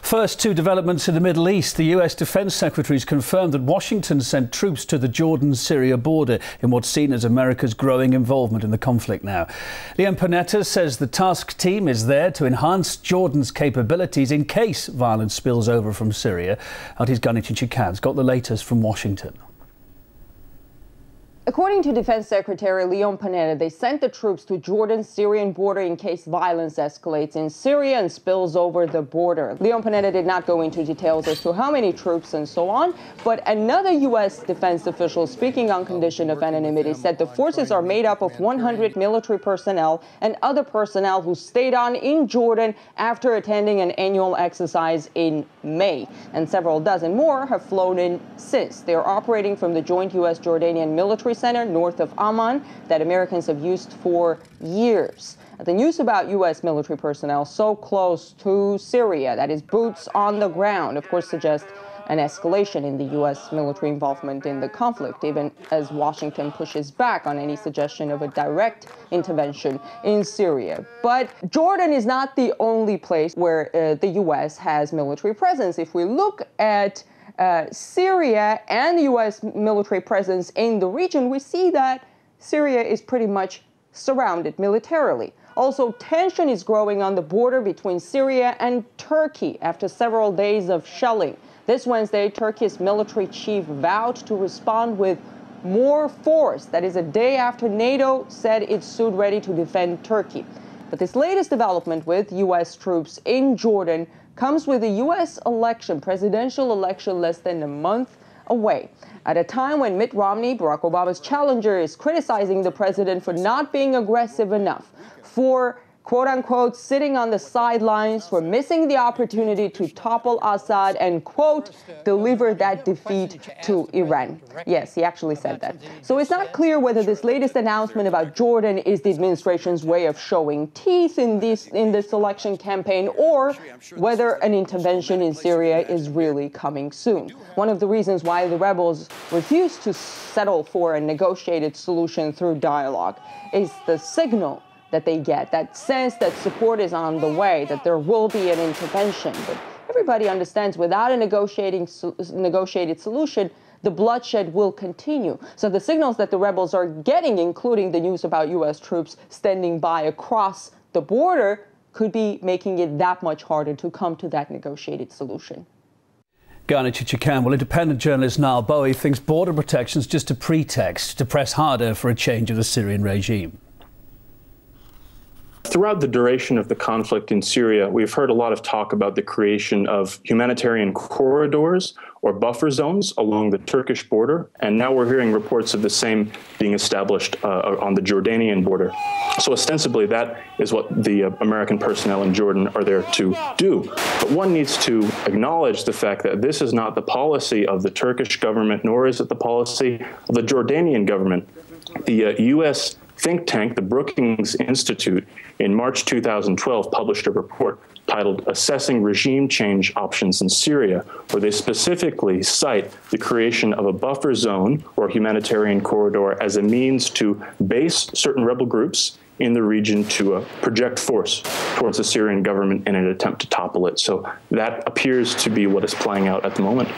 First, two developments in the Middle East. The US Defense Secretary has confirmed that Washington sent troops to the Jordan-Syria border in what's seen as America's growing involvement in the conflict now. Leon Panetta says the task team is there to enhance Jordan's capabilities in case violence spills over from Syria. His Ganit Chikan's got the latest from Washington. According to Defense Secretary Leon Panetta, they sent the troops to Jordan-Syrian border in case violence escalates in Syria and spills over the border. Leon Panetta did not go into details as to how many troops and so on, but another U.S. defense official speaking on condition of anonymity said the forces are made up of 100 military personnel and other personnel who stayed on in Jordan after attending an annual exercise in May. And several dozen more have flown in since. They are operating from the joint U.S.-Jordanian military center north of Amman that Americans have used for years. The news about U.S. military personnel so close to Syria, that is boots on the ground, of course suggests an escalation in the U.S. military involvement in the conflict, even as Washington pushes back on any suggestion of a direct intervention in Syria. But Jordan is not the only place where the U.S. has military presence. If we look at Syria and the U.S. military presence in the region, we see that Syria is pretty much surrounded militarily. Also, tension is growing on the border between Syria and Turkey after several days of shelling. This Wednesday, Turkey's military chief vowed to respond with more force. That is a day after NATO said it stood ready to defend Turkey. But this latest development with U.S. troops in Jordan comes with a U.S. presidential election less than a month away, at a time when Mitt Romney, Barack Obama's challenger, is criticizing the president for not being aggressive enough, for quote-unquote sitting on the sidelines, for missing the opportunity to topple Assad and, quote, deliver that defeat to Iran. Yes, he actually said that. So it's not clear whether this latest announcement about Jordan is the administration's way of showing teeth in this election campaign, or whether an intervention in Syria is really coming soon. One of the reasons why the rebels refuse to settle for a negotiated solution through dialogue is the signal that they get, that sense that support is on the way, that there will be an intervention. But everybody understands without a negotiated solution, the bloodshed will continue. So the signals that the rebels are getting, including the news about U.S. troops standing by across the border, could be making it that much harder to come to that negotiated solution. Ganit Chikan. Well, independent journalist Nile Bowie thinks border protection is just a pretext to press harder for a change of the Syrian regime. Throughout the duration of the conflict in Syria, we've heard a lot of talk about the creation of humanitarian corridors or buffer zones along the Turkish border, and now we're hearing reports of the same being established on the Jordanian border. So ostensibly, that is what the American personnel in Jordan are there to do. But one needs to acknowledge the fact that this is not the policy of the Turkish government, nor is it the policy of the Jordanian government. The U.S. think tank, the Brookings Institute, in March 2012 published a report titled Assessing Regime Change Options in Syria, where they specifically cite the creation of a buffer zone or humanitarian corridor as a means to base certain rebel groups in the region to project force towards the Syrian government in an attempt to topple it. So that appears to be what is playing out at the moment.